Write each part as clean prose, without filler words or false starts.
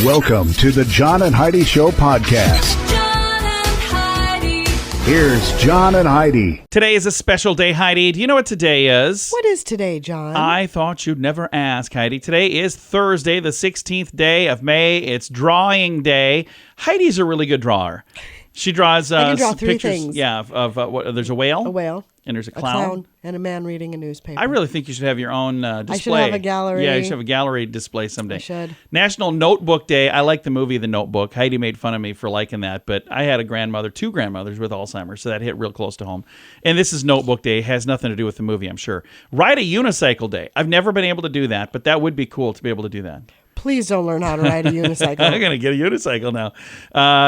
Welcome to the Jon and Heidi Show podcast. Jon and Heidi. Here's Jon and Heidi. Today is a special day, Heidi. Do you know what today is? What is today, Jon? I thought you'd never ask, Heidi. Today is Thursday, the 16th day of May. It's drawing day. Heidi's a really good drawer. She draws I can draw three pictures. things. Yeah, of what? There's a whale. A whale. And there's a A clown. clown and a man reading a newspaper. I really think you should have your own display. I should have a gallery. Yeah, you should have a gallery display someday. I should. National Notebook Day. I like the movie The Notebook. Heidi made fun of me for liking that, but I had two grandmothers with Alzheimer's, so that hit real close to home. And this is Notebook Day. It has nothing to do with the movie, I'm sure. Ride a unicycle day. I've never been able to do that, but that would be cool to be able to do that. Please don't learn how to ride a unicycle. I'm going to get a unicycle now.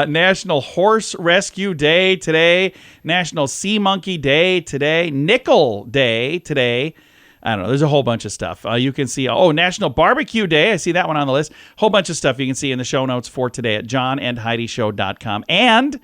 National Horse Rescue Day today. National Sea Monkey Day today. Nickel Day today. I don't know. There's a whole bunch of stuff. You can see, National Barbecue Day. I see that one on the list. Whole bunch of stuff you can see in the show notes for today at jonandheidishow.com. And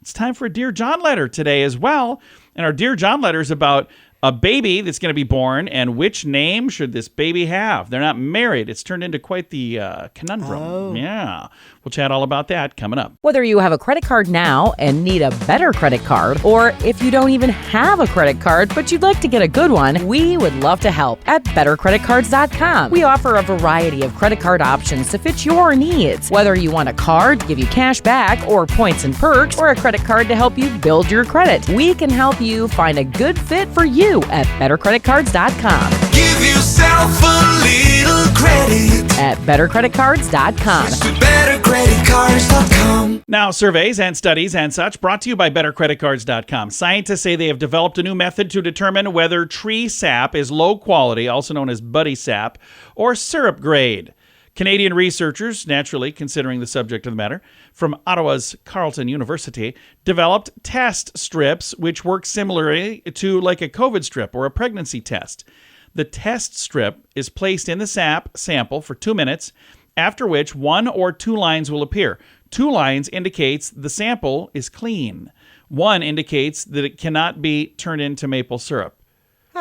it's time for a Dear Jon letter today as well. And our Dear Jon letter is about a baby that's going to be born, and which name should this baby have? They're not married. It's turned into quite the conundrum. Oh. Yeah. We'll chat all about that coming up. Whether you have a credit card now and need a better credit card, or if you don't even have a credit card but you'd like to get a good one, we would love to help at bettercreditcards.com. We offer a variety of credit card options to fit your needs. Whether you want a card to give you cash back or points and perks, or a credit card to help you build your credit, we can help you find a good fit for you at bettercreditcards.com. Give yourself a little credit At bettercreditcards.com. to bettercreditcards.com. Now, surveys and studies and such brought to you by bettercreditcards.com. Scientists say they have developed a new method to determine whether tree sap is low quality, also known as buddy sap, or syrup grade. Canadian researchers, naturally considering the subject of the matter, from Ottawa's Carleton University, developed test strips which work similarly to like a COVID strip or a pregnancy test. The test strip is placed in the sap sample for 2 minutes, after which 1 or 2 lines will appear. 2 lines indicates the sample is clean. 1 indicates that it cannot be turned into maple syrup.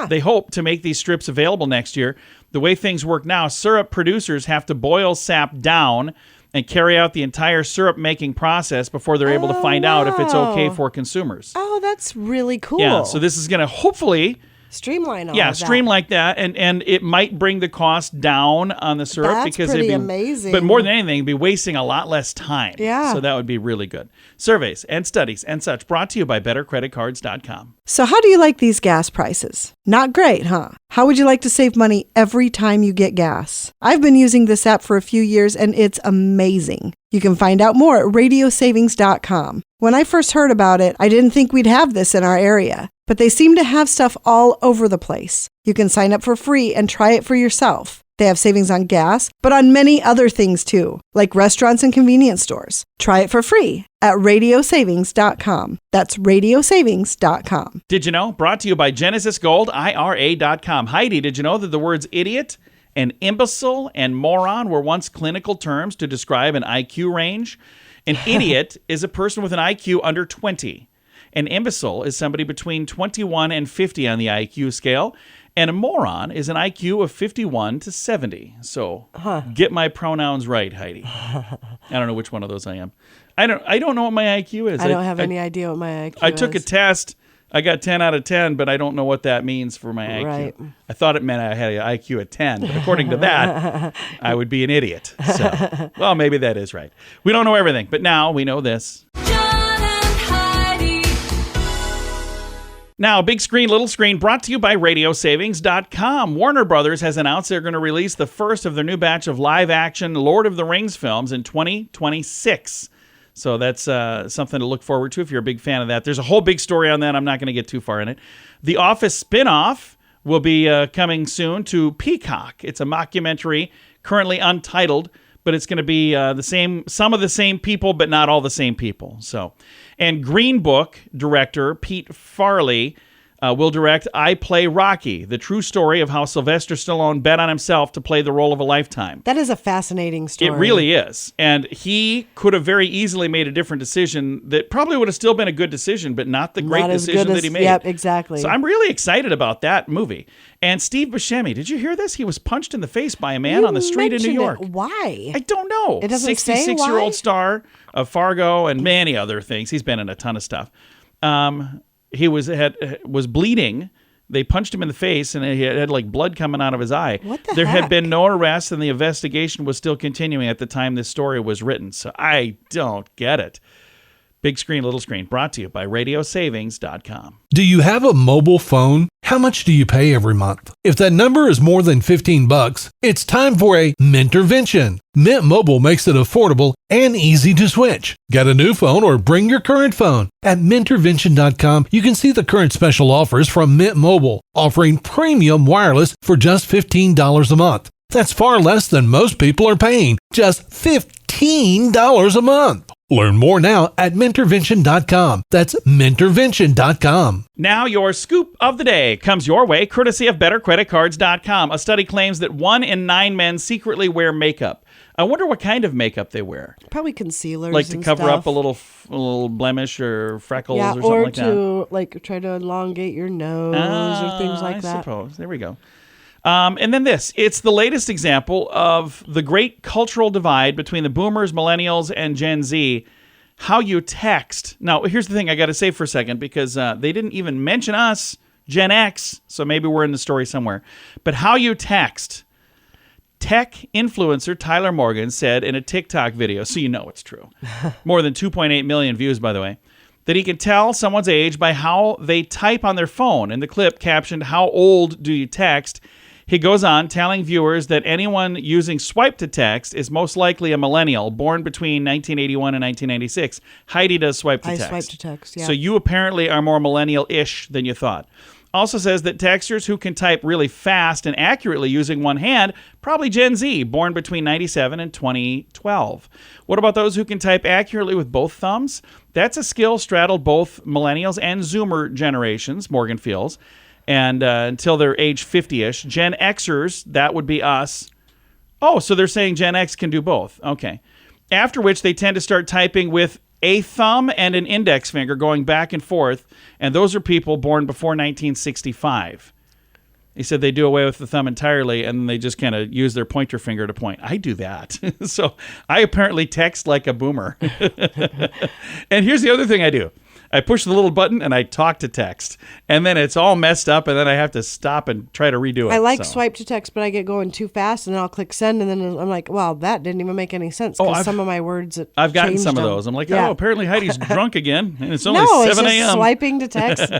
They hope to make these strips available next year. The way things work now, syrup producers have to boil sap down and carry out the entire syrup making process before they're able to find out if it's okay for consumers. Oh, that's really cool. Yeah, so this is going to hopefully Streamline all of that. streamline that, and it might bring the cost down on the syrup. That's because pretty it'd be amazing. But more than anything, it'd be wasting a lot less time. Yeah. So that would be really good. Surveys and studies and such brought to you by bettercreditcards.com. So how do you like these gas prices? Not great, huh? How would you like to save money every time you get gas? I've been using this app for a few years and it's amazing. You can find out more at radiosavings.com. When I first heard about it, I didn't think we'd have this in our area, but they seem to have stuff all over the place. You can sign up for free and try it for yourself. They have savings on gas, but on many other things too, like restaurants and convenience stores. Try it for free at radiosavings.com. That's radiosavings.com. Did you know? Brought to you by GenesisGoldIRA.com. Heidi, did you know that the words idiot and imbecile and moron were once clinical terms to describe an IQ range? An idiot is a person with an IQ under 20. An imbecile is somebody between 21 and 50 on the IQ scale. And a moron is an IQ of 51 to 70. So get my pronouns right, Heidi. I don't know which one of those I am. I don't know what my IQ is. I don't have any idea what my IQ is. I took a test. I got 10 out of 10, but I don't know what that means for my IQ. Right. I thought it meant I had an IQ at 10, but according to that, I would be an idiot. So, well, maybe that is right. We don't know everything, but now we know this. Jon and Heidi. Now, big screen, little screen, brought to you by radiosavings.com. Warner Brothers has announced they're going to release the first of their new batch of live-action Lord of the Rings films in 2026. So that's something to look forward to if you're a big fan of that. There's a whole big story on that. I'm not going to get too far in it. The Office spinoff will be coming soon to Peacock. It's a mockumentary, currently untitled, but it's going to be some of the same people, but not all the same people. So, and Green Book director Pete Farley will direct I Play Rocky, the true story of how Sylvester Stallone bet on himself to play the role of a lifetime. That is a fascinating story. It really is. And he could have very easily made a different decision that probably would have still been a good decision, but not the great decision that he made. Yep, exactly. So I'm really excited about that movie. And Steve Buscemi, did you hear this? He was punched in the face by a man on the street in New York. Why? I don't know. It doesn't say why? 66-year-old star of Fargo and many other things. He's been in a ton of stuff. He was bleeding. They punched him in the face, and he had like blood coming out of his eye. What the There had heck? been no arrests, and the investigation was still continuing at the time this story was written. So I don't get it. Big Screen, Little Screen, brought to you by RadioSavings.com. Do you have a mobile phone? How much do you pay every month? If that number is more than $15, it's time for a Mintervention. Mint Mobile makes it affordable and easy to switch. Get a new phone or bring your current phone. At Mintervention.com, you can see the current special offers from Mint Mobile, offering premium wireless for just $15 a month. That's far less than most people are paying, just $15 a month. Learn more now at Mintervention.com. That's Mintervention.com. Now your scoop of the day comes your way, courtesy of BetterCreditCards.com. A study claims that 1 in 9 men secretly wear makeup. I wonder what kind of makeup they wear. Probably concealers, Like to and cover stuff. up a little blemish or freckles Yeah, or something or like that. to like try to elongate your nose or things like I that. suppose. There we go. And then this. It's the latest example of the great cultural divide between the boomers, millennials, and Gen Z. How you text. Now, here's the thing I got to say for a second, because they didn't even mention us, Gen X, so maybe we're in the story somewhere. But how you text. Tech influencer Tyler Morgan said in a TikTok video, so you know it's true, more than 2.8 million views, by the way, that he can tell someone's age by how they type on their phone. And the clip captioned, "How old do you text?" He goes on telling viewers that anyone using swipe to text is most likely a millennial born between 1981 and 1996. Heidi does swipe to I text. swipe to text, yeah. So you apparently are more millennial-ish than you thought. Also says that texters who can type really fast and accurately using one hand, probably Gen Z, born between 97 and 2012. What about those who can type accurately with both thumbs? That's a skill straddled both millennials and Zoomer generations, Morgan feels. And until they're age 50-ish. Gen Xers, that would be us. Oh, so they're saying Gen X can do both. Okay. After which they tend to start typing with a thumb and an index finger going back and forth. And those are people born before 1965. He said they do away with the thumb entirely, and then they just kind of use their pointer finger to point. I do that. So I apparently text like a boomer. And here's the other thing I do. I push the little button and I talk to text, and then it's all messed up, and then I have to stop and try to redo it. I like so. swipe to text, but I get going too fast, and then I'll click send, and then I'm like, "Wow, that didn't even make any sense." Because some of my words, I've gotten changed some of them. those. I'm like, Yeah. oh, apparently Heidi's drunk again, and it's only No, it's 7 just a.m. swiping to text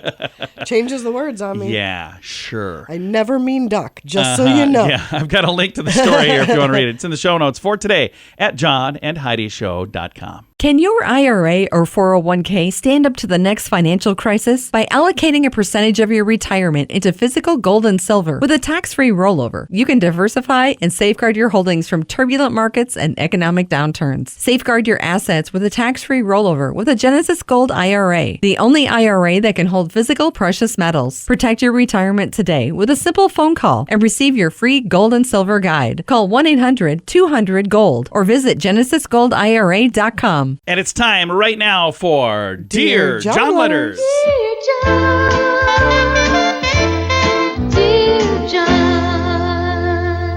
changes the words on me. Yeah, sure. I never mean duck, just so you know. Yeah, I've got a link to the story here if you want to read it. It's in the show notes for today at johnandheidishow.com. Can your IRA or 401k stand up to the next financial crisis? By allocating a percentage of your retirement into physical gold and silver with a tax-free rollover, you can diversify and safeguard your holdings from turbulent markets and economic downturns. Safeguard your assets with a tax-free rollover with a Genesis Gold IRA, the only IRA that can hold physical precious metals. Protect your retirement today with a simple phone call and receive your free gold and silver guide. Call 1-800-200-GOLD or visit genesisgoldira.com. And it's time right now for Dear John John Letters. Letters.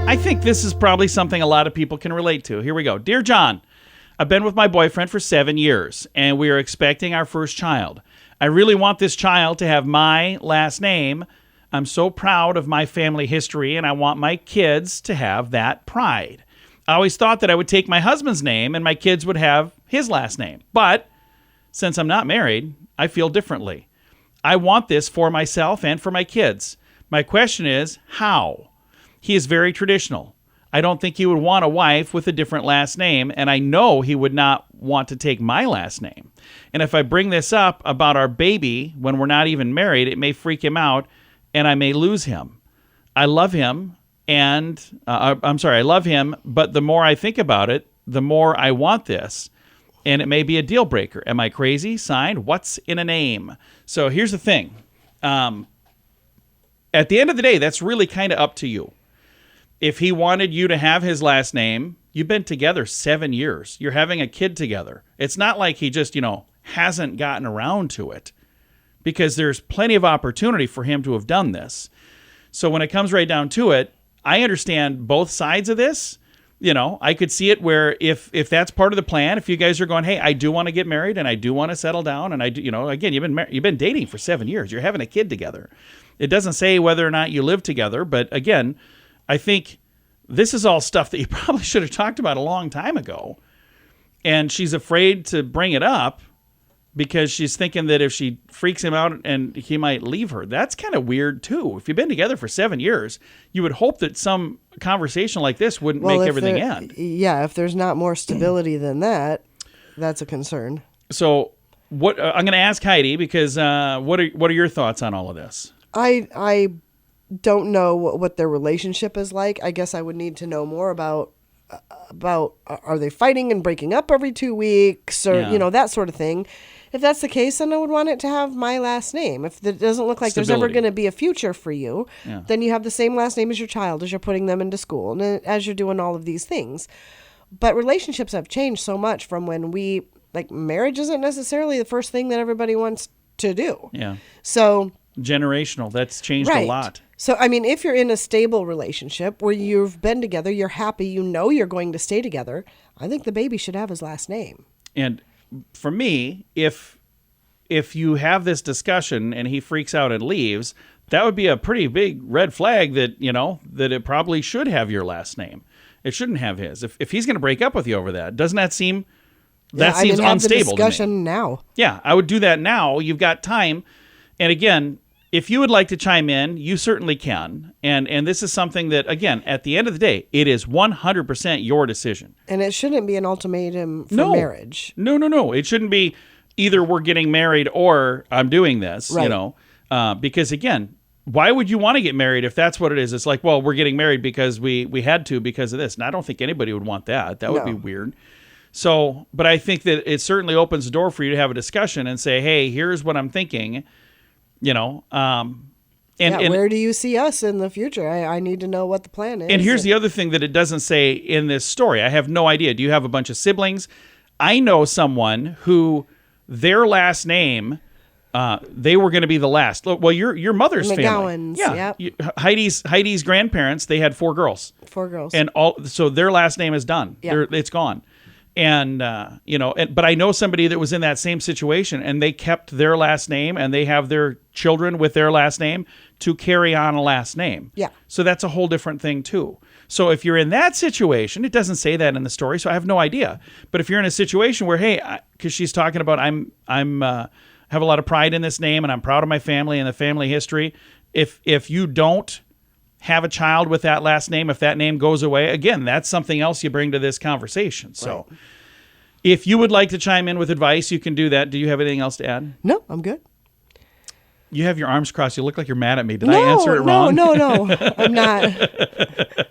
I think this is probably something a lot of people can relate to. Here we go. Dear John, I've been with my boyfriend for 7 years, and we are expecting our first child. I really want this child to have my last name. I'm so proud of my family history, and I want my kids to have that pride. I always thought that I would take my husband's name and my kids would have his last name. But since I'm not married, I feel differently. I want this for myself and for my kids. My question is, how? He is very traditional. I don't think he would want a wife with a different last name, and I know he would not want to take my last name. And if I bring this up about our baby when we're not even married, it may freak him out, and I may lose him. I love him, I love him, but the more I think about it, the more I want this, and it may be a deal breaker. Am I crazy? Signed, What's in a Name? So here's the thing. at the end of the day, that's really kind of up to you. If he wanted you to have his last name, you've been together 7 years. You're having a kid together. It's not like he just, hasn't gotten around to it, because there's plenty of opportunity for him to have done this. So when it comes right down to it, I understand both sides of this. I could see it where if that's part of the plan, if you guys are going, hey, I do want to get married and I do want to settle down, and I do, again, you've been dating for 7 years. You're having a kid together. It doesn't say whether or not you live together, but again, I think this is all stuff that you probably should have talked about a long time ago. And she's afraid to bring it up because she's thinking that if she freaks him out and he might leave her. That's kind of weird too. If you've been together for 7 years, you would hope that some conversation like this wouldn't make everything end. Yeah, if there's not more stability than that, that's a concern. So what I'm going to ask Heidi, because what are your thoughts on all of this? I don't know what their relationship is like. I guess I would need to know more about are they fighting and breaking up every 2 weeks, or that sort of thing. If that's the case, then I would want it to have my last name. If it doesn't look like there's ever going to be a future for you, then you have the same last name as your child as you're putting them into school and as you're doing all of these things. But relationships have changed so much from when marriage isn't necessarily the first thing that everybody wants to do. Yeah. So generational, that's changed a lot. So, if you're in a stable relationship where you've been together, you're happy, you're going to stay together, I think the baby should have his last name. And for me, if you have this discussion and he freaks out and leaves, that would be a pretty big red flag that, that it probably should have your last name. It shouldn't have his. If he's going to break up with you over that, doesn't that seem seems have unstable the discussion to me. Now. Yeah, I would do that now. You've got time. And again, if you would like to chime in, you certainly can. And this is something that, again, at the end of the day, it is 100% your decision. And it shouldn't be an ultimatum for marriage. No. It shouldn't be either we're getting married or I'm doing this, right. Because, again, why would you want to get married if that's what it is? It's like, well, we're getting married because we had to because of this. And I don't think anybody would want that. That would be weird. So, but I think that it certainly opens the door for you to have a discussion and say, hey, here's what I'm thinking. Where do you see us in the future? I need to know what the plan is. And here's the other thing that it doesn't say in this story. I have no idea. Do you have a bunch of siblings? I know someone who their last name, they were going to be the last. Well, your mother's McGowan's, family. Yeah. Heidi's grandparents, they had 4 girls. 4 girls. And so their last name is done. Yep. It's gone. And, but I know somebody that was in that same situation and they kept their last name and they have their children with their last name to carry on a last name. Yeah. So that's a whole different thing too. So if you're in that situation, it doesn't say that in the story, so I have no idea. But if you're in a situation where, hey, because she's talking about I'm have a lot of pride in this name and I'm proud of my family and the family history. If you don't have a child with that last name, if that name goes away, again, that's something else you bring to this conversation. So if you would like to chime in with advice, you can do that. Do you have anything else to add? No, I'm good. You have your arms crossed. You look like you're mad at me. Did I answer it wrong? No. I'm not.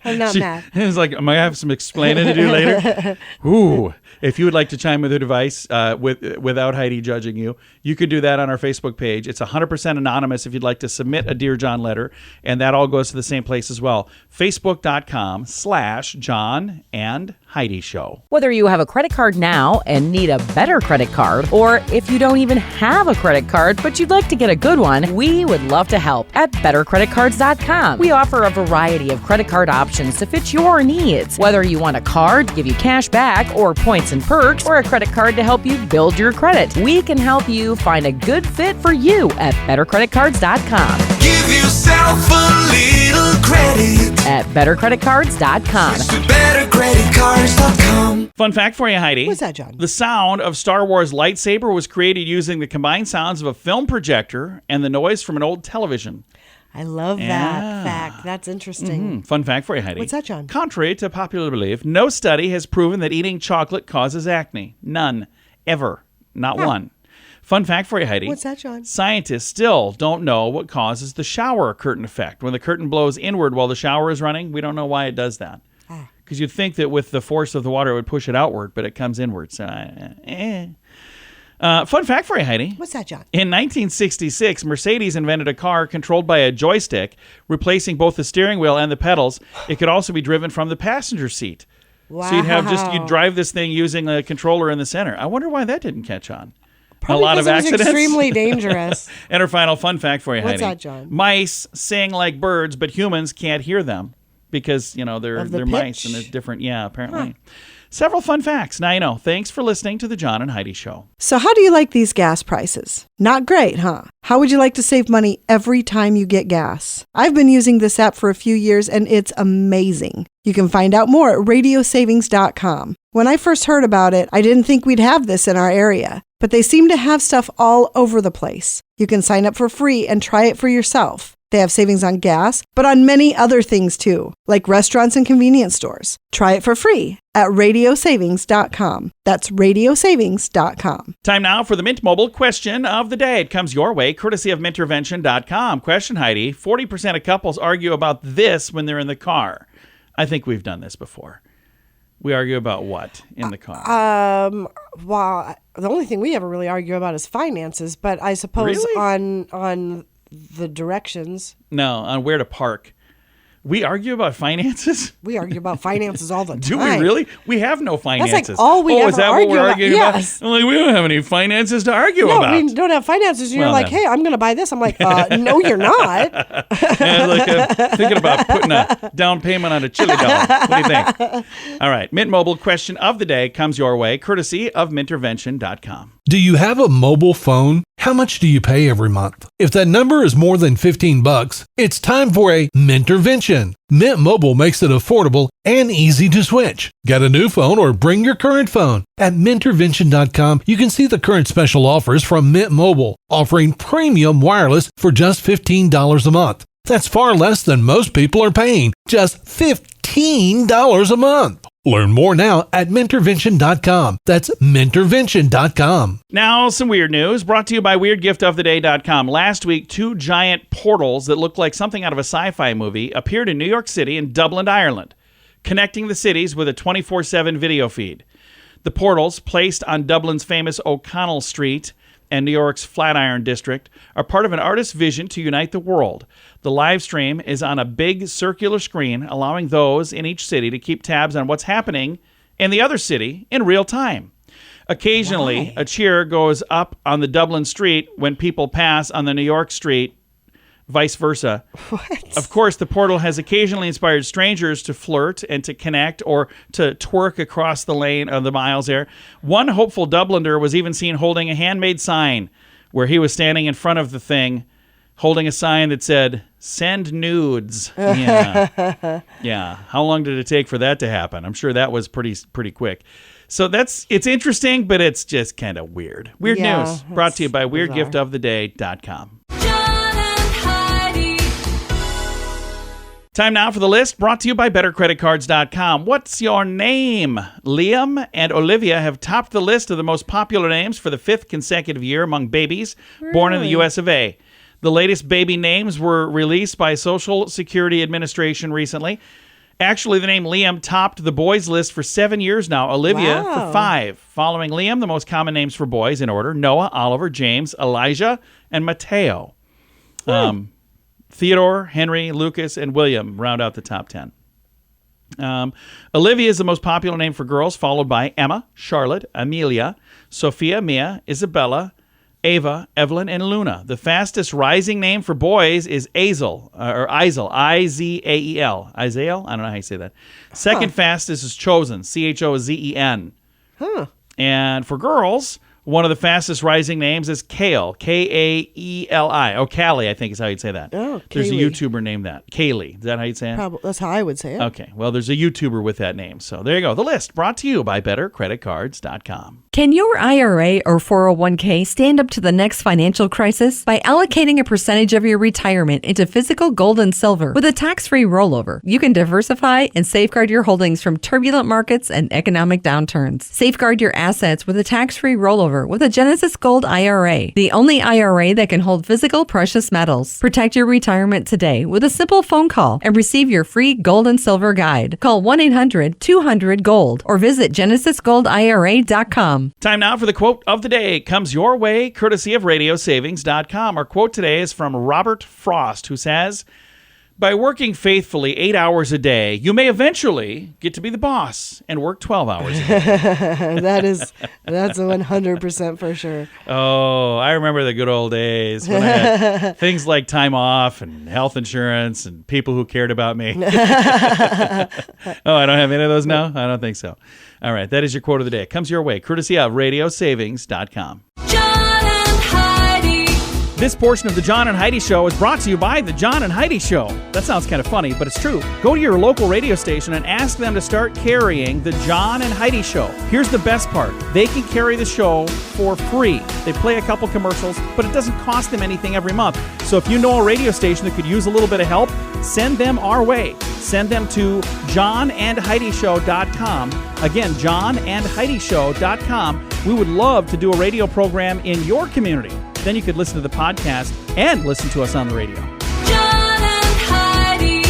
I'm not mad. It was like, am I have some explaining to do later? Ooh. If you would like to chime with advice without Heidi judging you, you could do that on our Facebook page. It's 100% anonymous if you'd like to submit a Dear John letter, and that all goes to the same place as well. Facebook.com/John and Heidi Show. Whether you have a credit card now and need a better credit card, or if you don't even have a credit card but you'd like to get a good one, we would love to help at bettercreditcards.com. We offer a variety of credit card options to fit your needs. Whether you want a card to give you cash back or points and perks, or a credit card to help you build your credit, we can help you find a good fit for you at bettercreditcards.com. Give yourself a little credit At bettercreditcards.com. with bettercreditcards.com. Fun fact for you, Heidi. What's that, John? The sound of Star Wars lightsaber was created using the combined sounds of a film projector and the noise from an old television. I love that fact. That's interesting. Fun fact for you, Heidi. What's that, John? Contrary to popular belief, no study has proven that eating chocolate causes acne. None. Ever. Not one. Fun fact for you, Heidi. What's that, John? Scientists still don't know what causes the shower curtain effect. When the curtain blows inward while the shower is running, we don't know why it does that. Because you'd think that with the force of the water, it would push it outward, but it comes inward. So, Fun fact for you, Heidi. What's that, John? In 1966, Mercedes invented a car controlled by a joystick, replacing both the steering wheel and the pedals. It could also be driven from the passenger seat. Wow. So you'd drive this thing using a controller in the center. I wonder why that didn't catch on. Probably a lot of because it was accidents. extremely dangerous. And our final fun fact for you, What's Heidi. that, John? Mice sing like birds, but humans can't hear them because, they're Of the mice pitch? and they're different. Yeah, apparently. Several fun facts. Now you know. Thanks for listening to the John and Heidi Show. So how do you like these gas prices? Not great, huh? How would you like to save money every time you get gas? I've been using this app for a few years and it's amazing. You can find out more at radiosavings.com. When I first heard about it, I didn't think we'd have this in our area, but they seem to have stuff all over the place. You can sign up for free and try it for yourself. They have savings on gas, but on many other things too, like restaurants and convenience stores. Try it for free at radiosavings.com. That's radiosavings.com. Time now for the Mint Mobile question of the day. It comes your way, courtesy of mintervention.com. Question, Heidi. 40% of couples argue about this when they're in the car. I think we've done this before. We argue about what in the car? Well, the only thing we ever really argue about is finances, but I suppose Really? on the directions. No, on where to park. We argue about finances? We argue about finances all the time. Do we really? We have no finances. like all we is ever that what we're argue about? arguing Yes. about? I'm like, we don't have any finances to argue No, about. we don't have finances. And Well, you're like, no. hey, I'm going to buy this. I'm like, no, you're not. And I'm thinking about putting a down payment on a chili dog. What do you think? All right. Mint Mobile question of the day comes your way, courtesy of mintervention.com. Do you have a mobile phone? How much do you pay every month? If that number is more than $15, it's time for a Mintervention. Mint Mobile makes it affordable and easy to switch. Get a new phone or bring your current phone. At Mintervention.com, you can see the current special offers from Mint Mobile, offering premium wireless for just $15 a month. That's far less than most people are paying, just $15 a month. Learn more now at Mintervention.com. That's Mintervention.com. Now, some weird news brought to you by WeirdGiftOfTheDay.com. Last week, 2 giant portals that looked like something out of a sci-fi movie appeared in New York City and Dublin, Ireland, connecting the cities with a 24/7 video feed. The portals, placed on Dublin's famous O'Connell Street and New York's Flatiron District, are part of an artist's vision to unite the world. The live stream is on a big circular screen, allowing those in each city to keep tabs on what's happening in the other city in real time. Occasionally, a cheer goes up on the Dublin street when people pass on the New York street, vice versa. What? Of course, the portal has occasionally inspired strangers to flirt and to connect or to twerk across the lane of the miles there. One hopeful Dubliner was even seen holding a handmade sign where he was standing in front of the thing, holding a sign that said, "Send nudes." Yeah. Yeah. How long did it take for that to happen? I'm sure that was pretty quick. So it's interesting, but it's just kind of weird. Weird Yeah, news brought to you by bizarre. WeirdGiftOfTheDay.com. John and Heidi. Time now for the list brought to you by BetterCreditCards.com. What's your name? Liam and Olivia have topped the list of the most popular names for the 5th consecutive year among babies born in the U.S. of A. The latest baby names were released by Social Security Administration recently. Actually, the name Liam topped the boys list for 7 years now. Olivia Wow. for 5. Following Liam, the most common names for boys in order: Noah, Oliver, James, Elijah, and Mateo. Theodore, Henry, Lucas, and William round out the top 10. Olivia is the most popular name for girls, followed by Emma, Charlotte, Amelia, Sophia, Mia, Isabella, Ava, Evelyn, and Luna. The fastest rising name for boys is Azel, Izel, I-Z-A-E-L. Izael? I don't know how you say that. Second fastest is Chosen, C-H-O-Z-E-N. And for girls, one of the fastest rising names is Kale, K-A-E-L-I. Oh, Callie, I think is how you'd say that. Oh, There's a Kaylee. YouTuber named that. Kaylee. Is that how you'd say it? Probably, that's how I would say it. Okay. Well, there's a YouTuber with that name. So there you go. The list brought to you by BetterCreditCards.com. Can your IRA or 401k stand up to the next financial crisis? By allocating a percentage of your retirement into physical gold and silver with a tax-free rollover, you can diversify and safeguard your holdings from turbulent markets and economic downturns. Safeguard your assets with a tax-free rollover silver with a Genesis Gold IRA, the only IRA that can hold physical precious metals. Protect your retirement today with a simple phone call and receive your free gold and silver guide. Call 1-800-200-GOLD or visit genesisgoldira.com. Time now for the quote of the day. It comes your way courtesy of radiosavings.com. Our quote today is from Robert Frost, who says, "By working faithfully 8 hours a day, you may eventually get to be the boss and work 12 hours a day." That's 100% for sure. Oh, I remember the good old days when I had things like time off and health insurance and people who cared about me. Oh, I don't have any of those now? I don't think so. All right, that is your quote of the day. It comes your way courtesy of radiosavings.com. John and Heidi. This portion of the John and Heidi Show is brought to you by the John and Heidi Show. That sounds kind of funny, but it's true. Go to your local radio station and ask them to start carrying the John and Heidi Show. Here's the best part. They can carry the show for free. They play a couple commercials, but it doesn't cost them anything every month. So if you know a radio station that could use a little bit of help, send them our way. Send them to johnandheidishow.com. Again, johnandheidishow.com. We would love to do a radio program in your community. Then you could listen to the podcast and listen to us on the radio. John and Heidi.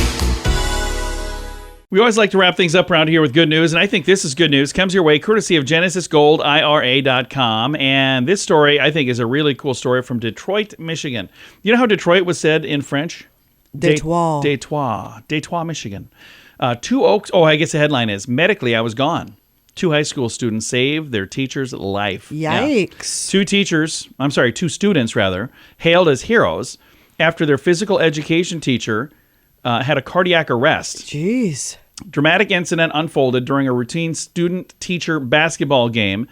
We always like to wrap things up around here with good news, and I think this is good news. Comes your way courtesy of GenesisGoldIRA.com. And this story, I think, is a really cool story from Detroit, Michigan. You know how Detroit was said in French? Detroit. Detroit, Michigan. Two Oaks. Oh, I guess the headline is, "Medically, I was gone. Two high school students saved their teacher's life." Yikes. Yeah. Two students, hailed as heroes after their physical education teacher had a cardiac arrest. Jeez. Dramatic incident unfolded during a routine student-teacher basketball game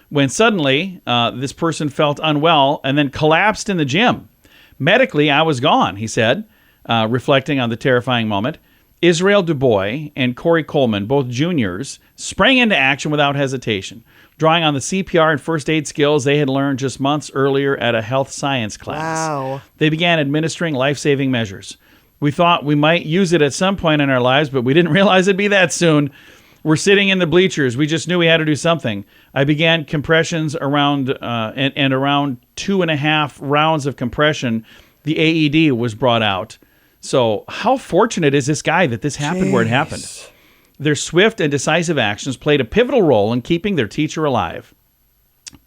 when suddenly this person felt unwell and then collapsed in the gym. "Medically, I was gone," he said, reflecting on the terrifying moment. Israel Dubois and Corey Coleman, both juniors, sprang into action without hesitation, drawing on the CPR and first aid skills they had learned just months earlier at a health science class. Wow. They began administering life-saving measures. "We thought we might use it at some point in our lives, but we didn't realize it'd be that soon. We're sitting in the bleachers. We just knew we had to do something. I began compressions around around 2.5 rounds of compression, the AED was brought out." So how fortunate is this guy that this happened where it happened? Their swift and decisive actions played a pivotal role in keeping their teacher alive.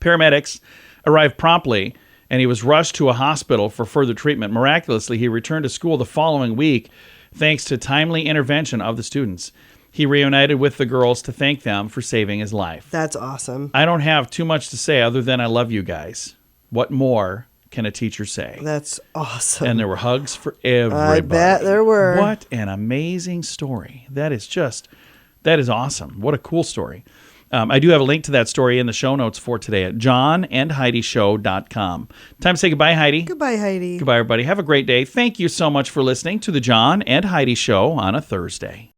Paramedics arrived promptly, and he was rushed to a hospital for further treatment. Miraculously, he returned to school the following week thanks to timely intervention of the students. He reunited with the girls to thank them for saving his life. That's awesome. I don't have too much to say other than I love you guys. What more can a teacher say? That's awesome. And there were hugs for everybody. I bet there were. What an amazing story. That is awesome. What a cool story. I do have a link to that story in the show notes for today at johnandheidishow.com. Time to say goodbye, Heidi. Goodbye, Heidi. Goodbye, everybody. Have a great day. Thank you so much for listening to the John and Heidi Show on a Thursday.